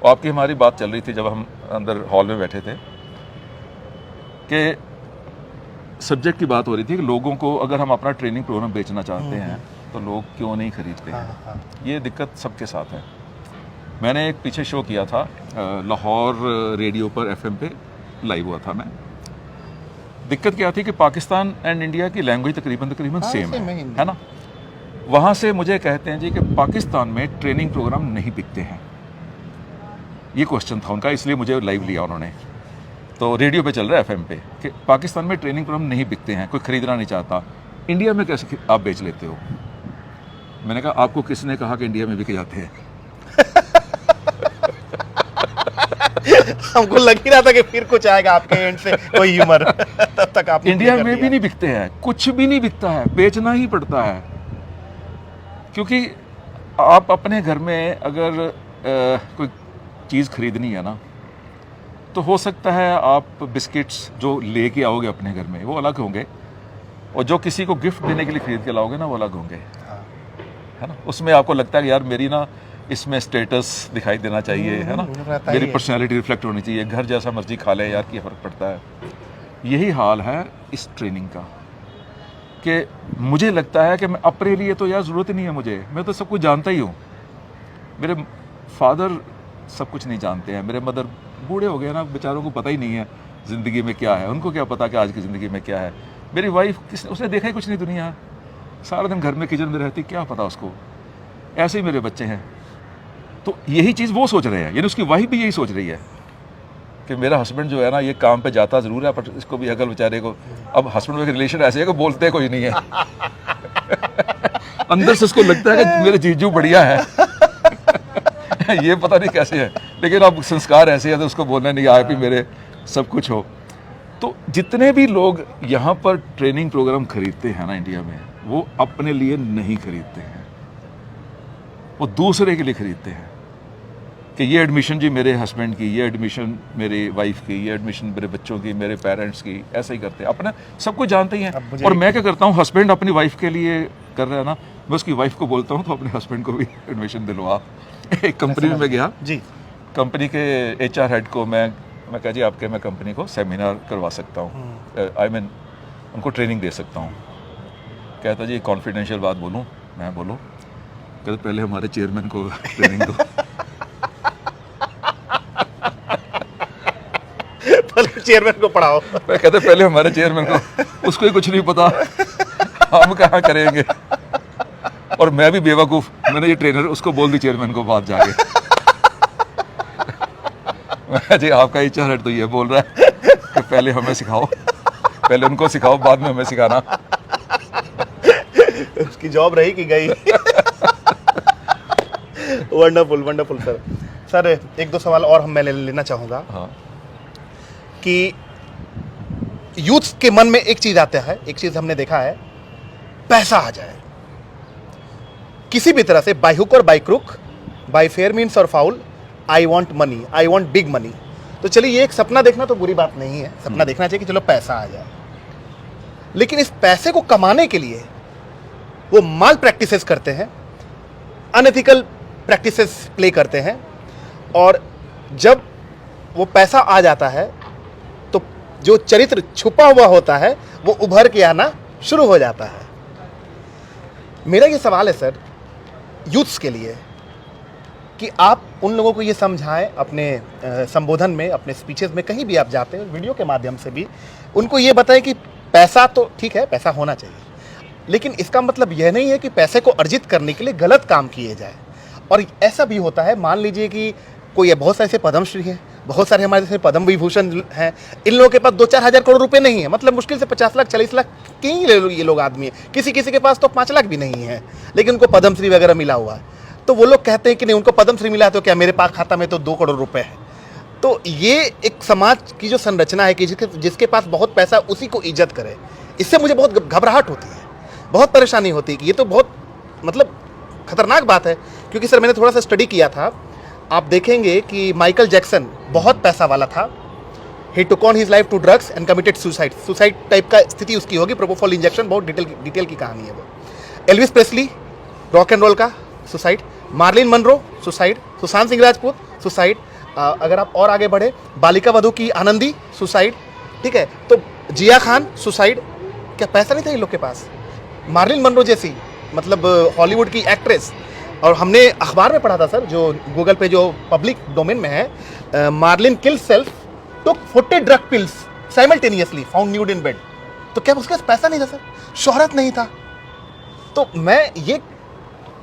और आपकी हमारी बात चल रही थी जब हम अंदर हॉल में बैठे थे कि सब्जेक्ट की बात हो रही थी कि लोगों को अगर हम अपना ट्रेनिंग प्रोग्राम बेचना चाहते हैं तो लोग क्यों नहीं खरीदते हैं। ये दिक्कत सबके साथ है। मैंने एक पीछे शो किया था लाहौर रेडियो पर FM पे लाइव हुआ था मैं। दिक्कत क्या थी कि पाकिस्तान एंड इंडिया की लैंग्वेज तकरीबन सेम है ना। वहाँ से मुझे कहते हैं जी कि पाकिस्तान में ट्रेनिंग प्रोग्राम नहीं बिकते हैं। ये क्वेश्चन था उनका, इसलिए मुझे लाइव लिया उन्होंने। तो रेडियो पे चल रहा है FM पे कि पाकिस्तान में ट्रेनिंग प्रोग्राम नहीं बिकते हैं, कोई खरीदना नहीं चाहता, इंडिया में कैसे आप बेच लेते हो। मैंने कहा आपको किसने कहा कि इंडिया में बिके जाते हैं? हमको लग ही रहा था कि फिर कुछ आएगा आपके एंड से कोई ह्यूमर। तब तक आप इंडिया में भी नहीं बिकते हैं, कुछ भी नहीं बिकता है, बेचना ही पड़ता है। क्योंकि आप अपने घर में अगर कोई चीज़ खरीदनी है ना, तो हो सकता है आप बिस्किट्स जो लेके आओगे अपने घर में वो अलग होंगे, और जो किसी को गिफ्ट देने के लिए खरीद के लाओगे ना वो अलग होंगे, है ना। उसमें आपको लगता है कि यार मेरी ना इसमें स्टेटस दिखाई देना चाहिए, है ना, मेरी पर्सनैलिटी रिफ्लेक्ट होनी चाहिए। घर जैसा मर्जी खा ले यार, क्या फ़र्क पड़ता है। यही हाल है इस ट्रेनिंग का कि मुझे लगता है कि मैं अपने लिए तो यार ज़रूरत ही नहीं है मुझे, मैं तो सब कुछ जानता ही हूँ। मेरे फादर सब कुछ नहीं जानते हैं, मेरे मदर बूढ़े हो गए ना, बेचारों को पता ही नहीं है ज़िंदगी में क्या है। उनको क्या पता कि आज की ज़िंदगी में क्या है। मेरी वाइफ उसने देखा ही कुछ नहीं दुनिया, सारा दिन घर में किचन में रहती, क्या पता उसको। ऐसे ही मेरे बच्चे हैं। तो यही चीज़ वो सोच रहे हैं, यानी उसकी वाइफ भी यही सोच रही है कि मेरा हस्बैंड जो है ना ये काम पे जाता ज़रूर है पर इसको भी अकल बेचारे को। अब हस्बैंड वाइफ रिलेशन ऐसे है कि बोलते कोई नहीं है। अंदर से उसको लगता है कि मेरे जीजू बढ़िया है। ये पता नहीं कैसे है, लेकिन अब संस्कार ऐसे है तो उसको बोलना नहीं आया भी मेरे सब कुछ हो। तो जितने भी लोग यहाँ पर ट्रेनिंग प्रोग्राम खरीदते हैं ना इंडिया में, वो अपने लिए नहीं खरीदते हैं, वो दूसरे के लिए खरीदते हैं कि ये एडमिशन जी मेरे हस्बैंड की, ये एडमिशन मेरी वाइफ की, ये एडमिशन मेरे बच्चों की, मेरे पेरेंट्स की। ऐसा ही करते हैं, अपना सब कुछ जानते ही हैं। और मैं क्या करता हूँ, हस्बैंड अपनी वाइफ के लिए कर रहा है ना, मैं उसकी वाइफ को बोलता हूँ तो अपने हस्बैंड को भी एडमिशन दिलवा। एक कंपनी में मैं गया जी, कंपनी के HR हेड को मैं कहा जी आपके मैं कंपनी को सेमिनार करवा सकता हूँ, आई मीन उनको ट्रेनिंग दे सकता हूँ। कहता जी कॉन्फिडेंशियल बात बोलूँ? मैं बोलो। कहते पहले हमारे चेयरमैन को ट्रेनिंग दो। पहले चेयरमैन को पढ़ाओ। कहते पहले हमारे चेयरमैन को, उसको ही कुछ नहीं पता, हम कहाँ करेंगे। और मैं भी बेवकूफ़, मैंने ये ट्रेनर उसको बोल दी चेयरमैन को बात जाके। जी आपका HR हेड तो ये बोल रहा है कि पहले हमें सिखाओ, पहले उनको सिखाओ बाद में हमें सिखाना। उसकी जॉब रही कि गई। Wonderful wonderful sir. सर एक दो सवाल और मैं लेना चाहूँगा। हाँ। कि यूथ के मन में एक चीज़ आता है, एक चीज़ हमने देखा है, पैसा आ जाए किसी भी तरह से, बाय हुक और by crook, by fair means और foul, I want money, I want big money. तो चलिए ये एक सपना देखना तो बुरी बात नहीं है, सपना देखना चाहिए कि चलो पैसा आ जाए, लेकिन इस पैसे को कमाने के लिए वो माल प्रैक्टिसेस करते हैं, अनएथिकल प्रैक्टिसेस प्ले करते हैं, और जब वो पैसा आ जाता है तो जो चरित्र छुपा हुआ होता है वो उभर के आना शुरू हो जाता है। मेरा ये सवाल है सर यूथ्स के लिए कि आप उन लोगों को ये समझाएं अपने संबोधन में, अपने स्पीचेस में, कहीं भी आप जाते हैं, वीडियो के माध्यम से भी उनको ये बताएं कि पैसा तो ठीक है, पैसा होना चाहिए, लेकिन इसका मतलब यह नहीं है कि पैसे को अर्जित करने के लिए गलत काम किए जाए। और ऐसा भी होता है, मान लीजिए कि कोई बहुत सारे ऐसे पद्मश्री हैं, बहुत सारे हमारे जैसे पद्म विभूषण हैं, इन लोगों के पास 2-4 हज़ार करोड़ रुपए नहीं है, मतलब मुश्किल से 50 लाख 40 लाख के ही ये लोग आदमी हैं, किसी किसी के पास तो 5 लाख भी नहीं है, लेकिन उनको पद्मश्री वगैरह मिला हुआ है। तो वो लोग कहते हैं कि नहीं उनको पद्मश्री मिला है तो क्या मेरे पास खाता में तो 2 करोड़ रुपए है। तो ये एक समाज की जो संरचना है कि जिसके पास बहुत पैसा उसी को इज्जत करे, इससे मुझे बहुत घबराहट होती है, बहुत परेशानी होती है कि ये तो बहुत मतलब खतरनाक बात है। क्योंकि सर मैंने थोड़ा सा स्टडी किया था, आप देखेंगे कि माइकल जैक्सन बहुत पैसा वाला था, he took on his life to drugs and committed suicide, suicide type का स्थिति उसकी होगी, प्रोपोफॉल इंजेक्शन, बहुत डिटेल की कहानी है वो। Elvis Presley rock and roll का, suicide. Marilyn Monroe suicide, Sushant Singh Rajput suicide, अगर आप और आगे बढ़े, बालिका वधू की आनंदी सुसाइड, ठीक है, तो जिया खान सुसाइड, क्या पैसा नहीं था इन लोग के पास? मार्लिन मनरो जैसी मतलब हॉलीवुड की एक्ट्रेस, और हमने अखबार में पढ़ा था सर, जो गूगल पे जो पब्लिक डोमेन में है, Marilyn kill self took 40 drug pills simultaneously found nude in bed. तो क्या उसके पास पैसा नहीं था सर, शोहरत नहीं था? तो मैं ये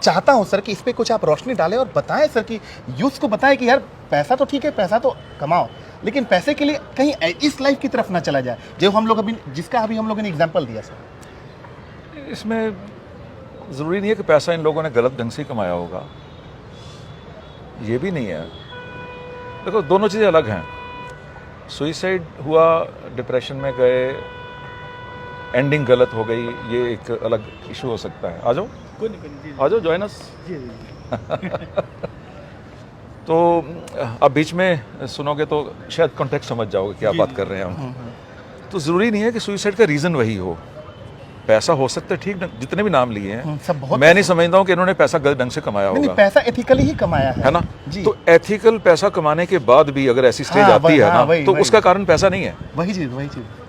चाहता हूं सर कि इस पे कुछ आप रोशनी डालें और बताएं सर, कि यूथ को बताएं कि यार पैसा तो ठीक है, पैसा तो कमाओ, लेकिन पैसे के लिए कहीं इस लाइफ की तरफ ना चला जाए जो हम लोग अभी, जिसका अभी हम लोगों ने एग्जांपल दिया सर। इसमें ज़रूरी नहीं है कि पैसा इन लोगों ने गलत ढंग से ही कमाया होगा, ये भी नहीं है। देखो दोनों चीज़ें अलग हैं। सुइसाइड हुआ, डिप्रेशन में गए, एंडिंग गलत हो गई, ये एक अलग इशू हो सकता है। आ जाओ, आ जाओ, जॉइन अस। तो अब बीच में सुनोगे तो शायद कॉन्टेक्स्ट समझ जाओगे क्या बात कर रहे हैं हम। तो ज़रूरी नहीं है कि सुइसाइड का रीज़न वही हो। पैसा हो सकता है, ठीक, जितने भी नाम लिए हैं, सब बहुत, मैं नहीं समझता हूँ कि इन्होंने पैसा गलत ढंग से कमाया होगा। पैसा एथिकली ही कमाया है ना जी। तो एथिकल पैसा कमाने के बाद भी अगर ऐसी स्टेज आती है ना, तो उसका कारण पैसा नहीं है। वही चीज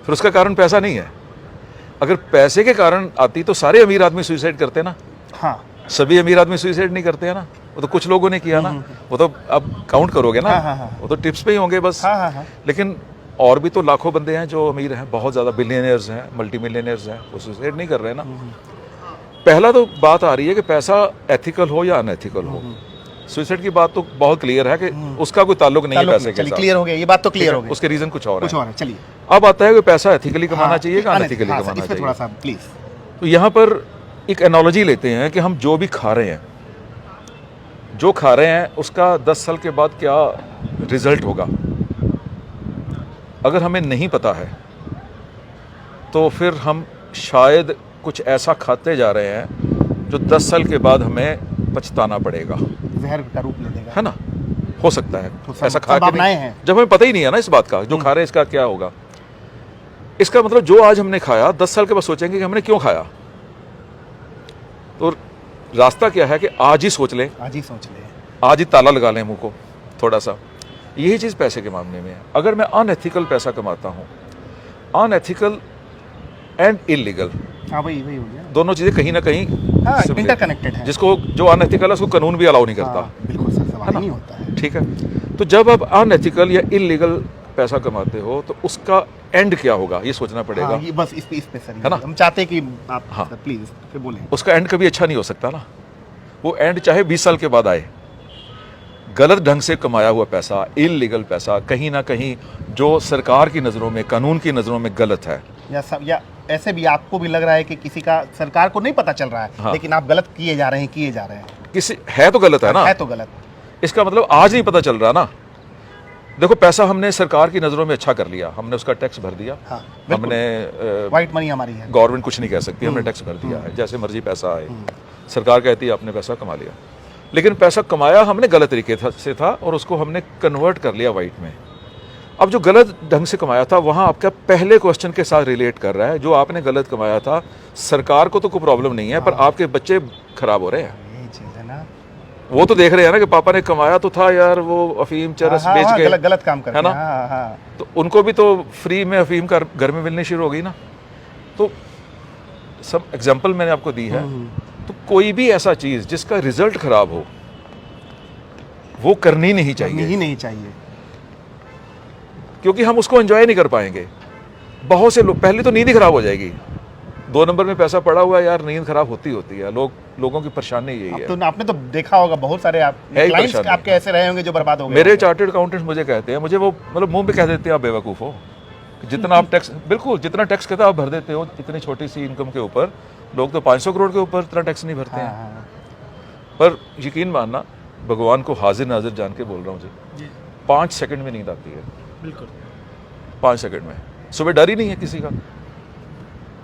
फिर उसका कारण पैसा नहीं है। अगर पैसे के कारण आती तो सारे अमीर आदमी सुइसाइड करते ना। हाँ, सभी अमीर आदमी सुइसाइड नहीं करते हैं ना, वो तो कुछ लोगों ने किया ना, वो तो अब काउंट करोगे ना। वो तो टिप्स पे ही होंगे बस। लेकिन और भी तो लाखों बंदे हैं जो अमीर हैं, बहुत ज़्यादा बिलियनियर्स हैं, मल्टी मिलियनियर्स हैं, वो सुसाइड नहीं कर रहे हैं ना। पहला तो बात आ रही है कि पैसा एथिकल हो या अनएथिकल हो। सुसाइड की बात तो बहुत क्लियर है कि उसका कोई ताल्लुक नहीं है पैसे के साथ। क्लियर हो गया, ये बात तो क्लियर हो गई। उसके रीजन कुछ और है। चलिए, अब आता है कि पैसा एथिकली कमाना चाहिए या अनएथिकली कमाना चाहिए। थोड़ा सा प्लीज। तो यहाँ पर एक एनालॉजी लेते हैं कि हम जो भी खा रहे हैं, जो खा रहे हैं उसका 10 साल के बाद क्या रिजल्ट होगा, अगर हमें नहीं पता है तो फिर हम शायद कुछ ऐसा खाते जा रहे हैं जो 10 साल के बाद हमें पछताना पड़ेगा, जहर का रूप ले लेगा, है ना। हो सकता है तो ऐसा खा के नहीं, हैं। जब हमें पता ही नहीं है ना इस बात का, जो खा रहे हैं इसका क्या होगा। इसका मतलब जो आज हमने खाया 10 साल के बाद सोचेंगे कि हमने क्यों खाया। तो रास्ता क्या है कि आज ही सोच लें, आज ही ताला लगा लें मुंह को थोड़ा सा। यही चीज़ पैसे के मामले में है। अगर मैं अनएथिकल पैसा कमाता हूँ, अनएथिकल एंड इलीगल, वही हो गया, दोनों चीज़ें कहीं ना कहीं इंटरकनेक्टेड है। जिसको जो अनएथिकल है उसको कानून भी अलाउ नहीं करता। बिल्कुल सर, सवाल नहीं होता है। ठीक है, तो जब आप अनएथिकल या इलीगल पैसा कमाते हो तो उसका एंड क्या होगा ये सोचना पड़ेगा। ये बस इस पे सर है ना, हम चाहते हैं कि आप प्लीज फिर बोलें। उसका एंड कभी अच्छा नहीं हो सकता ना। वो एंड चाहे 20 साल के बाद आए। गलत ढंग से कमाया हुआ पैसा, इलीगल पैसा, कहीं ना कहीं जो सरकार की नज़रों में, कानून की नज़रों में गलत है, या ऐसे भी आपको भी लग रहा है कि किसी का, सरकार को नहीं पता चल रहा है, लेकिन आप गलत किए जा रहे हैं, किसी है तो गलत है ना, है तो गलत। इसका मतलब आज नहीं पता चल रहा ना। देखो पैसा हमने सरकार की नज़रों में अच्छा कर लिया, हमने उसका टैक्स भर दिया। हमने वाइट मनी हमारी है, गवर्नमेंट कुछ नहीं कह सकती, हमने टैक्स भर दिया है, जैसे मर्जी पैसा आए, सरकार कहती है आपने पैसा कमा लिया। लेकिन पैसा कमाया हमने गलत तरीके से था और उसको हमने कन्वर्ट कर लिया वाइट में। अब जो गलत ढंग से कमाया था वहाँ आपका पहले क्वेश्चन के साथ रिलेट कर रहा है। जो आपने गलत कमाया था, सरकार को तो कोई प्रॉब्लम नहीं है, पर आपके बच्चे खराब हो रहे हैं। यही चीज़ है ना, वो तो देख रहे हैं ना कि पापा ने कमाया तो था यार, वो अफीम चरस बेच के गलत काम कर, है ना। तो उनको भी तो फ्री में अफीम का घर में मिलनी शुरू हो गई ना। तो सब एग्जाम्पल मैंने आपको दी है। तो कोई भी ऐसा चीज़ जिसका रिजल्ट खराब हो वो करनी नहीं चाहिए, क्योंकि हम उसको एंजॉय नहीं कर पाएंगे। बहुत से लोग, पहले तो नींद ही खराब हो जाएगी। 2 नंबर में पैसा पड़ा हुआ है यार, नींद खराब होती है। लोगों की परेशानी यही है। तो आपने तो देखा होगा बहुत सारे क्लाइंट्स आपके ऐसे रहे होंगे जो बर्बाद हो गए। मेरे चार्टर्ड अकाउंटेंट्स मुझे कहते हैं, मुझे वो मतलब मुंह पे कह देते हैं आप बेवकूफ़ हो, जितना आप टैक्स, बिल्कुल जितना टैक्स कहता है आप भर देते हो इतनी छोटी सी इनकम के ऊपर। लोग तो 500 करोड़ के ऊपर इतना टैक्स नहीं भरते हैं। पर यकीन मानना, भगवान को हाजिर नाजिर जान के बोल रहा हूँ जी, 5 सेकंड में नींद आती है। बिल्कुल 5 सेकंड में। सुबह डर ही नहीं है किसी का,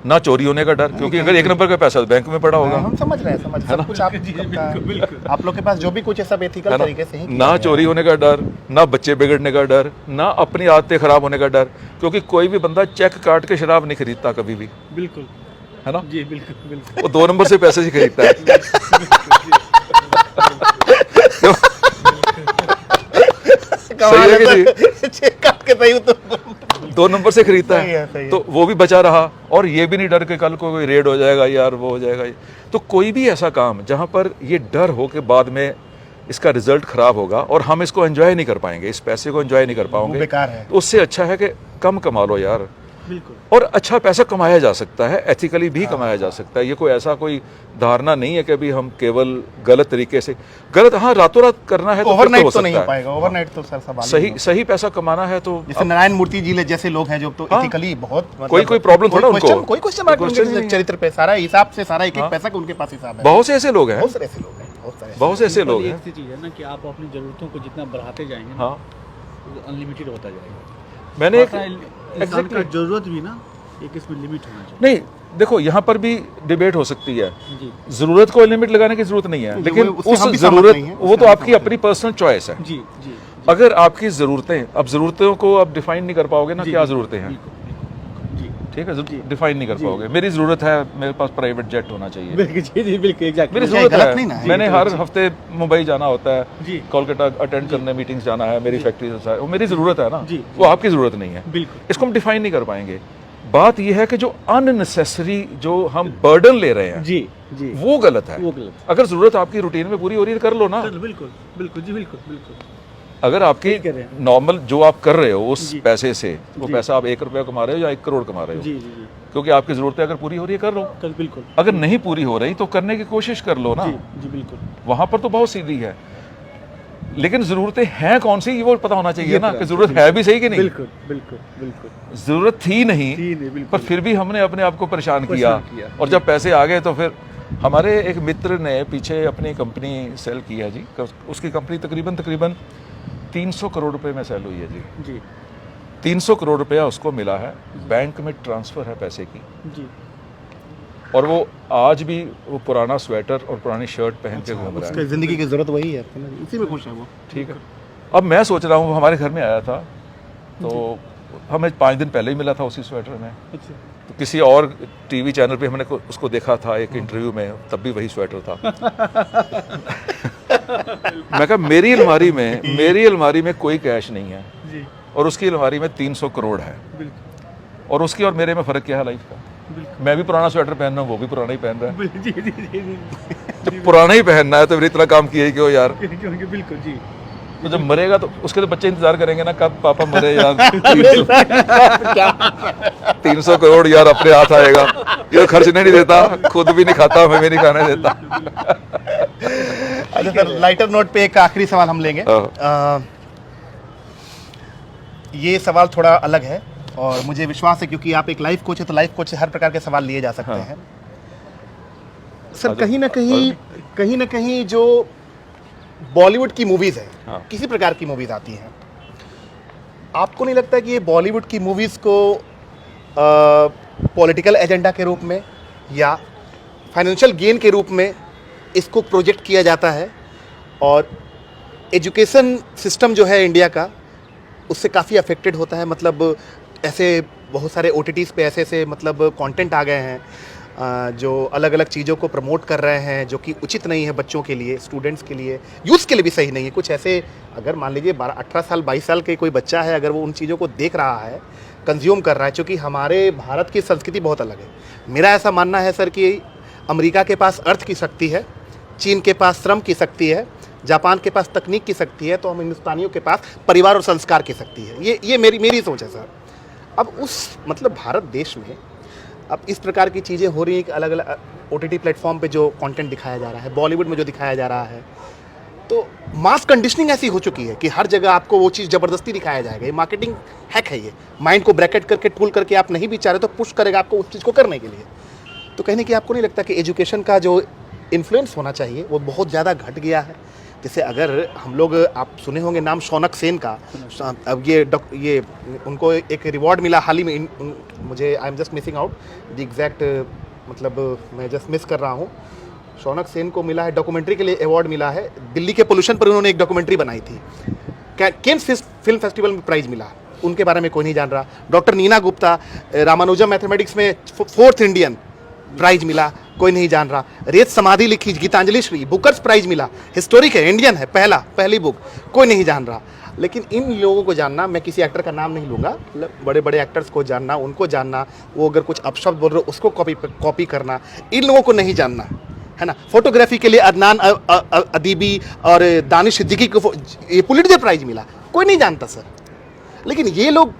ना चोरी होने का डर, क्योंकि अगर 1 नंबर का पैसा बैंक में पड़ा होगा। हम समझ रहे हैं, सब कुछ आप लोग के पास जो भी कुछ है सब एथिकल तरीके से ही। ना चोरी होने का डर, ना बच्चे बिगड़ने का डर, ना अपनी आदतें खराब होने का डर, क्योंकि कोई भी बंदा चेक काट के शराब नहीं खरीदता कभी भी। बिल्कुल, है ना जी, बिल्कुल। वो 2 नंबर से पैसे से खरीदता है। कमाल है कि सर। चेक काट के सही तो 2 नंबर से खरीदता सही है, है, सही है। तो वो भी बचा रहा, और ये भी नहीं डर के कल को कोई रेड हो जाएगा यार, वो हो जाएगा। तो कोई भी ऐसा काम जहाँ पर ये डर हो के बाद में इसका रिजल्ट खराब होगा और हम इसको एंजॉय नहीं कर पाएंगे, इस पैसे को एंजॉय नहीं कर वो पाओगे, बेकार है। तो उससे अच्छा है कि कम कमा लो यार। बिल्कुल। और अच्छा पैसा कमाया जा सकता है, एथिकली भी कमाया जा सकता है। ये कोई ऐसा कोई धारणा नहीं है कि अभी हम केवल गलत तरीके से, गलत हाँ रातों रात करना है तो फिर ओवरनाइट हो तो नहीं सकता हो है। पाएगा, ओवरनाइट तो सर सवाल ही सही नहीं। सही पैसा कमाना है तो जैसे नारायण मूर्ति जी जैसे लोग हैं जो तो हाँ। एथिकली बहुत मतलब कोई problem थोड़ा उनको। कोई क्वेश्चन मार्क कोई उनके question नहीं है। चरित्र पे सारा हिसाब से सारा एक एक हाँ। पैसा का उनके पास हिसाब है। बहुत से ऐसे लोग हैं, बहुत सारे ऐसे लोग हैं, बहुत सारे बहुत से ऐसे सिंपल लोग एक हैं। सी चीज़ है ना कि आप अपनी ज़रूरतों को जितना बढ़ाते जाएंगे ना, हाँ अनलिमिटेड होता जाएगा। मैंने एक इंसान का जरूरत भी ना एक इसमें लिमिट होना चाहिए। नहीं देखो यहाँ पर भी डिबेट हो सकती है, जी जरूरत को लिमिट लगाने की जरूरत नहीं है, जी, लेकिन उससे उस हम भी सहमत जरूरत नहीं हैं, वो उससे तो हम भी आपकी सहमत अपनी पर्सनल चॉइस है। जी जी अगर आपकी जरूरतें, अब जरूरतों को आप डिफाइन नहीं कर पाओगे ना, जी, क्या जी, जरूरतें हैं, जी ठीक है, डिफाइन नहीं कर पाओगे। मेरी जरूरत है मेरे पास प्राइवेट जेट होना चाहिए, बिल्कुल जी जी बिल्कुल एग्जैक्टली। मेरी ये जरूरत गलत नहीं ना है। है। मैंने हर हफ्ते मुंबई जाना होता है, जी कोलकाता अटेंड करने मीटिंग्स जाना है, मेरी फैक्ट्री से, वो मेरी जरूरत है ना, जी, वो आपकी जरूरत नहीं है। बिल्कुल इसको हम डिफाइन नहीं कर पाएंगे। बात यह है कि जो अननेसेसरी जो हम बर्डन ले रहे हैं जी जी वो गलत है। वो गलत। अगर जरूरत आपकी रूटीन में पूरी हो रही है कर लो ना। बिल्कुल बिल्कुल जी बिल्कुल बिल्कुल। अगर आपकी सही कह रहे हैं। नॉर्मल जो आप कर रहे हो उस जी। पैसे से, वो जी। पैसा आप 1 रुपया कमा रहे हो या 1 करोड़ कमा रहे हो, जी जी जी क्योंकि आपकी जरूरतें अगर पूरी हो रही है कर लो, कल बिल्कुल। अगर नहीं पूरी हो रही तो करने की कोशिश कर लो ना। जी जी बिल्कुल। वहां पर तो बहुत सीधी है, लेकिन जरूरतें हैं कौन सी ये वो पता होना चाहिए ये ना, पता कि जरूरत है भी सही कि नहीं। बिल्कुल बिल्कुल बिल्कुल जरूरत थी नहीं, जी नहीं बिल्कुल। पर फिर भी हमने अपने आप को परेशान परेशान किया, किया। और जब पैसे आ गए तो फिर हमारे एक मित्र ने पीछे अपनी कंपनी सेल की है जी, उसकी कंपनी तकरीबन 300 करोड़ रुपए में सेल हुई है जी। जी 300 करोड़ रुपया उसको मिला है, बैंक में ट्रांसफर है पैसे की, जी और वो आज भी वो पुराना स्वेटर और पुरानी शर्ट पहन के घूम रहा है। उसकी जिंदगी की जरूरत वही है, उसी में खुश है वो। ठीक है, अब मैं सोच रहा हूँ, वो हमारे घर में आया था तो हमें 5 दिन पहले ही मिला था उसी स्वेटर में। अच्छा तो किसी और टीवी चैनल पे हमने उसको देखा था एक इंटरव्यू में, तब भी वही स्वेटर था। मैं कहा मेरी अलमारी में कोई कैश नहीं है, जी और उसकी अलमारी में 300 करोड़ है, बिल्कुल और उसकी और मेरे में फ़र्क क्या है लाइफ का। बिल्कुल मैं भी पुराना स्वेटर पहन रहा हूँ, वो भी पुराना ही पहन रहा है। जी जी जी जी जब पुराना ही पहनना है तो फिर इतना काम किया ही क्यों यार। बिल्कुल जी। तो जब मरेगा तो उसके तो बच्चे इंतजार करेंगे ना, कब पापा मरे यार। 300 करोड़ यार अपने हाथ आएगा, ये खर्चने नहीं देता, खुद भी नहीं खाता, हमें भी नहीं खाने देता। अच्छा सर, लाइटर नोट पे एक आखिरी सवाल हम लेंगे। ये सवाल थोड़ा अलग है और मुझे विश्वास है क्योंकि आप एक लाइफ कोच है, तो लाइफ कोच से हर प्रकार के सवाल लिए जा सकते हाँ। हैं। सर हाँ, कहीं ना कहीं जो बॉलीवुड की मूवीज है, हाँ। किसी प्रकार की मूवीज आती हैं, आपको नहीं लगता कि ये बॉलीवुड की मूवीज को पॉलिटिकल एजेंडा के रूप में या फाइनेंशियल गेन के रूप में इसको प्रोजेक्ट किया जाता है, और एजुकेशन सिस्टम जो है इंडिया का उससे काफ़ी अफेक्टेड होता है। मतलब ऐसे बहुत सारे OTTs पे ऐसे मतलब कंटेंट आ गए हैं जो अलग अलग चीज़ों को प्रमोट कर रहे हैं, जो कि उचित नहीं है बच्चों के लिए, स्टूडेंट्स के लिए, यूथ के लिए भी सही नहीं है। कुछ ऐसे, अगर मान लीजिए 18 साल 22 साल के कोई बच्चा है, अगर वो उन चीज़ों को देख रहा है, कंज्यूम कर रहा है, चूँकि हमारे भारत की संस्कृति बहुत अलग है। मेरा ऐसा मानना है सर कि अमेरिका के पास अर्थ की शक्ति है, चीन के पास श्रम की शक्ति है, जापान के पास तकनीक की शक्ति है, तो हम हिंदुस्तानियों के पास परिवार और संस्कार की शक्ति है। ये मेरी सोच है सर। अब उस मतलब भारत देश में अब इस प्रकार की चीज़ें हो रही हैं कि अलग अलग OTT प्लेटफॉर्म पे जो कंटेंट दिखाया जा रहा है, बॉलीवुड में जो दिखाया जा रहा है, तो मास कंडीशनिंग ऐसी हो चुकी है कि हर जगह आपको वो चीज़ ज़बरदस्ती दिखाया जाएगा। ये मार्केटिंग हैक है, ये माइंड को ब्रैकेट करके टूल करके आप नहीं भी चाह रहे तो पुश करेगा आपको उस चीज़ को करने के लिए। तो कहने की आपको नहीं लगता कि एजुकेशन का जो इन्फ्लुएंस होना चाहिए वो बहुत ज़्यादा घट गया है? जैसे अगर हम लोग, आप सुने होंगे नाम शौनक सेन का, अब ये उनको एक रिवॉर्ड मिला हाल ही में, मुझे I am just missing out the exact, मतलब मैं जस्ट मिस कर रहा हूँ। शौनक सेन को मिला है डॉक्यूमेंट्री के लिए अवार्ड मिला है, दिल्ली के पोल्यूशन पर उन्होंने एक डॉक्यूमेंट्री बनाई थी। कैन्स फिल्म फेस्टिवल में प्राइज़ मिला, उनके बारे में कोई नहीं जान रहा। डॉक्टर नीना गुप्ता, रामानुजम मैथमेटिक्स में 4th इंडियन, प्राइज मिला, कोई नहीं जान रहा। रेत समाधि लिखी गीतांजलि श्री, बुकर्स प्राइज मिला, हिस्टोरिक है, इंडियन है, पहली बुक, कोई नहीं जान रहा। लेकिन इन लोगों को जानना, मैं किसी एक्टर का नाम नहीं लूँगा, मतलब बड़े बड़े एक्टर्स को जानना, उनको जानना, वो अगर कुछ अपशब्द बोल रहे हो उसको कॉपी करना, इन लोगों को नहीं जानना, है ना। फोटोग्राफी के लिए अदनान अदीबी और दानिश सिद्दीकी को ये पुलित्जर प्राइज मिला, कोई नहीं जानता सर। लेकिन ये लोग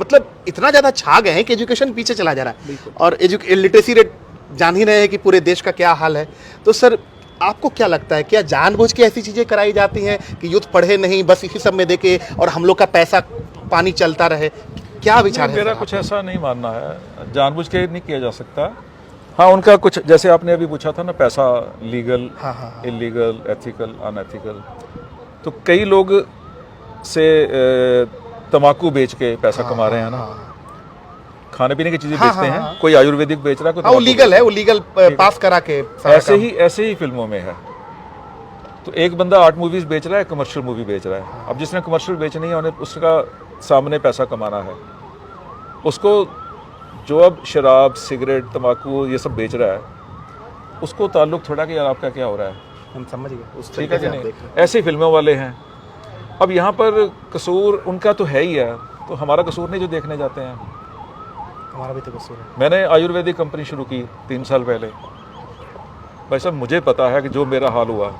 मतलब इतना ज़्यादा छा गए हैं कि एजुकेशन पीछे चला जा रहा है, और लिटरेसी रेट जान ही रहे हैं कि पूरे देश का क्या हाल है। तो सर आपको क्या लगता है, क्या जानबूझ के ऐसी चीज़ें कराई जाती हैं कि यूथ पढ़े नहीं, बस इसी सब में देखे और हम लोग का पैसा पानी चलता रहे? क्या विचार है? मेरा कुछ ऐसा नहीं मानना है, जानबूझ के नहीं किया जा सकता। हाँ, उनका कुछ, जैसे आपने अभी पूछा था ना, पैसा लीगल, इलीगल, एथिकल, अनएथिकल, तो कई लोग से तम्बाकू बेच के पैसा कमा रहे हैं ना, खाने पीने की चीजें बेचते हैं, कोई आयुर्वेदिक बेच रहा है, कोई वो लीगल है, वो लीगल पास करा के ऐसे ही फिल्मों में है। तो एक बंदा आर्ट मूवीज बेच रहा है, कमर्शियल मूवी बेच रहा है। अब जिसने कमर्शियल बेचनी है, उन्हें उसका सामने पैसा कमाना है, उसको जो अब शराब, सिगरेट, तम्बाकू ये सब बेच रहा है, उसको ताल्लुक थोड़ा कि यार आपका क्या हो रहा है, हम समझ गए, ठीक है कि नहीं। ऐसे ही फिल्मों वाले हैं। अब यहाँ पर कसूर उनका तो है ही है, तो हमारा कसूर नहीं जो देखने जाते हैं। हमारा भी तो कसूर है। मैंने आयुर्वेदिक कंपनी शुरू की 3 साल पहले। भाई साहब, मुझे पता है कि जो मेरा हाल हुआ,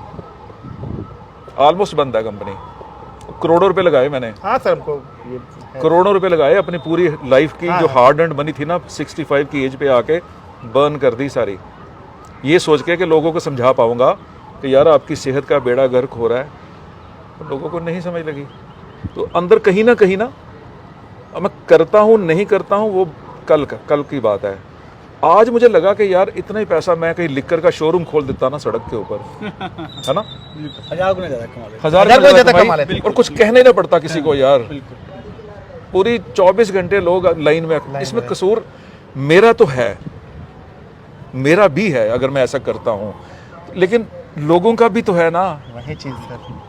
ऑलमोस्ट बंद है कंपनी, करोड़ों रुपए लगाए मैंने। हाँ सर, हमको ये करोड़ों रुपए लगाए, अपनी पूरी लाइफ की जो हार्ड एंड मनी थी ना, 65 की एज पे आके बर्न कर दी सारी, ये सोच के कि लोगों को समझा पाऊंगा कि यार आपकी सेहत का बेड़ा गर्क हो रहा है। तो लोगों को नहीं समझ लगी। तो अंदर कहीं ना मैं करता हूँ नहीं करता हूँ, वो कल की बात है। आज मुझे लगा कि यार इतना ही पैसा मैं कहीं लिकर का शोरूम खोल देता ना सड़क के ऊपर, है ना, 1000 गुना ज़्यादा कमा लेते, 1000 गुना ज़्यादा कमा लेते, और कुछ कहने ही ना पड़ता किसी को यार। पूरी 24 घंटे लोग लाइन में। इसमें कसूर मेरा तो है, मेरा भी है अगर मैं ऐसा करता हूँ, लेकिन लोगों का भी तो है ना। वही चीज़ सर,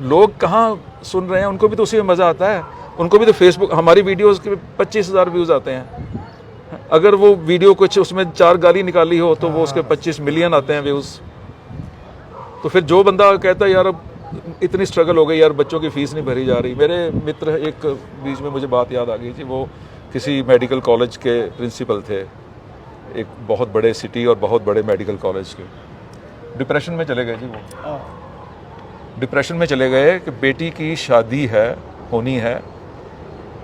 लोग कहाँ सुन रहे हैं, उनको भी तो उसी में मज़ा आता है। उनको भी तो फेसबुक, हमारी वीडियोस के 25,000 व्यूज़ आते हैं। अगर वो वीडियो कुछ उसमें 4 गाली निकाली हो तो वो उसके 25 मिलियन आते हैं व्यूज़। तो फिर जो बंदा कहता है यार अब इतनी स्ट्रगल हो गई यार, बच्चों की फ़ीस नहीं भरी जा रही। मेरे मित्र, एक बीच में मुझे बात याद आ गई थी, वो किसी मेडिकल कॉलेज के प्रिंसिपल थे, एक बहुत बड़े सिटी और बहुत बड़े मेडिकल कॉलेज के। डिप्रेशन में चले गए जी वो, डिप्रेशन में चले गए कि बेटी की शादी है, होनी है,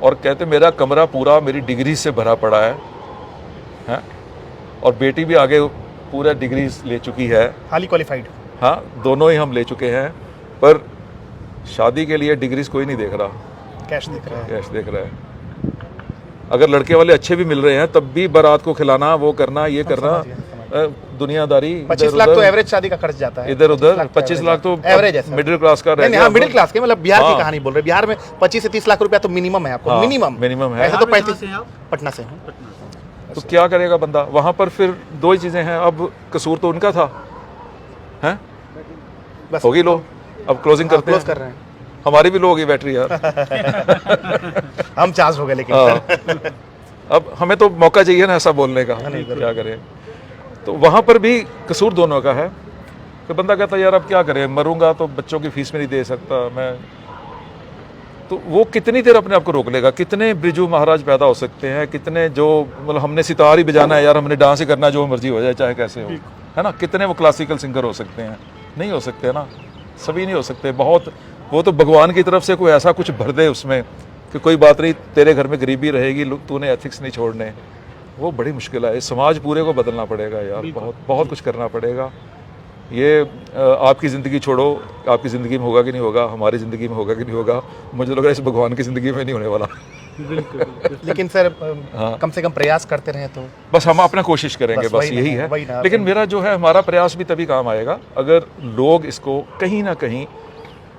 और कहते मेरा कमरा पूरा मेरी डिग्री से भरा पड़ा है, और बेटी भी आगे पूरा डिग्री ले चुकी है, हाईली क्वालिफाइड। हाँ, दोनों ही हम ले चुके हैं, पर शादी के लिए डिग्रीज कोई नहीं देख रहा, कैश देख रहा है, कैश देख रहा है। अगर लड़के वाले अच्छे भी मिल रहे हैं तब भी बारात को खिलाना, वो करना, ये करना, दुनियादारी। 25 लाख तो एवरेज शादी का खर्च जाता है, इधर उधर। 25 लाख तो एवरेज है, मिडिल क्लास का रह नहीं, गया। हाँ, मिडिल क्लास के, मतलब बिहार की कहानी बोल रहे हैं। बिहार में 25 से 30 लाख रुपया तो मिनिमम है आपको, मिनिमम है। ऐसे तो 35। से हैं आप? पटना से हूँ। तो क्या करेगा बंदा वहां पर? फिर दो ही चीजें हैं, अब कसूर तो उनका था, हैं, बस होगी। लो अब क्लोजिंग करते हैं, कर रहे हैं। हमारी भी लो होगी बैटरी यार। हम चार्ज हो गए, लेकिन हाँ। अब हमें तो मौका चाहिए ना ऐसा बोलने का, क्या करें। तो वहां पर भी कसूर दोनों का है कि बंदा कहता यार अब क्या करें, मरूंगा तो बच्चों की फीस में नहीं दे सकता मैं। तो वो कितनी देर अपने आप को रोक लेगा? कितने ब्रिजू महाराज पैदा हो सकते हैं, कितने जो मतलब हमने सितार ही बजाना है यार, हमने डांस ही करना, जो मर्जी हो जाए चाहे कैसे हो, है ना। कितने वो क्लासिकल सिंगर हो सकते हैं? नहीं हो सकते ना, सभी नहीं हो सकते। बहुत वो तो भगवान की तरफ से कोई ऐसा कुछ भर दे उसमें कि कोई बात नहीं, तेरे घर में गरीबी रहेगी, तूने एथिक्स नहीं छोड़ने, वो बड़ी मुश्किल है। इस समाज पूरे को बदलना पड़ेगा यार, बहुत कुछ करना पड़ेगा। ये आपकी ज़िंदगी छोड़ो, आपकी ज़िंदगी में होगा कि नहीं होगा, हमारी ज़िंदगी में होगा कि नहीं होगा, मुझे लग रहा है इस भगवान की ज़िंदगी में नहीं होने वाला। लेकिन सर कम से कम प्रयास करते रहे तो बस हम अपना कोशिश करेंगे, बस यही है। लेकिन मेरा जो है, हमारा प्रयास भी तभी काम आएगा अगर लोग इसको कहीं ना कहीं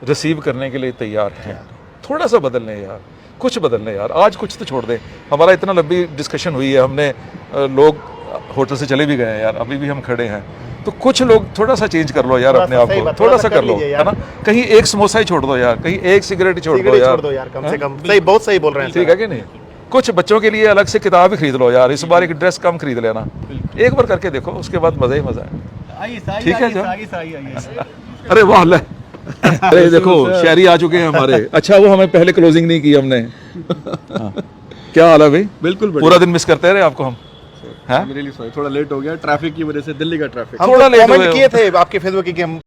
रिसीव करने के लिए तैयार हैं। थोड़ा सा बदल लें यार, कुछ बदल लें यार, आज कुछ तो छोड़ दें। हमारा इतना लंबी डिस्कशन हुई है, हमने लोग होटल से चले भी गए हैं यार, अभी भी हम खड़े हैं। तो कुछ लोग थोड़ा सा चेंज कर लो यार अपने आप को, थोड़ा सा कर लो, है ना। कहीं एक समोसा ही छोड़ दो यार, कहीं एक सिगरेट ही छोड़ दो यार, कम से कम। सही, बहुत सही बोल रहे हैं, ठीक है कि नहीं? कुछ बच्चों के लिए अलग से किताब ही खरीद लो यार, इस बार एक ड्रेस कम खरीद लेना, एक बार करके देखो, उसके बाद मजा ही मजा है। आइए साई, ठीक है आइए, जो? आइए, साई, आइए। अरे वाह ले। अरे देखो शहरी आ चुके हैं हमारे। अच्छा वो हमें पहले क्लोजिंग नहीं की हमने। हाँ। क्या हाल है भाई? बिल्कुल पूरा दिन मिस करते रहे आपको हम। हैं? रियली सॉरी, थोड़ा लेट हो गया ट्रैफिक की वजह से, दिल्ली का ट्रैफिक। हम थोड़ा तो लेट कमेंट हुए हो। किए थे आपके फेसबुक की कि हम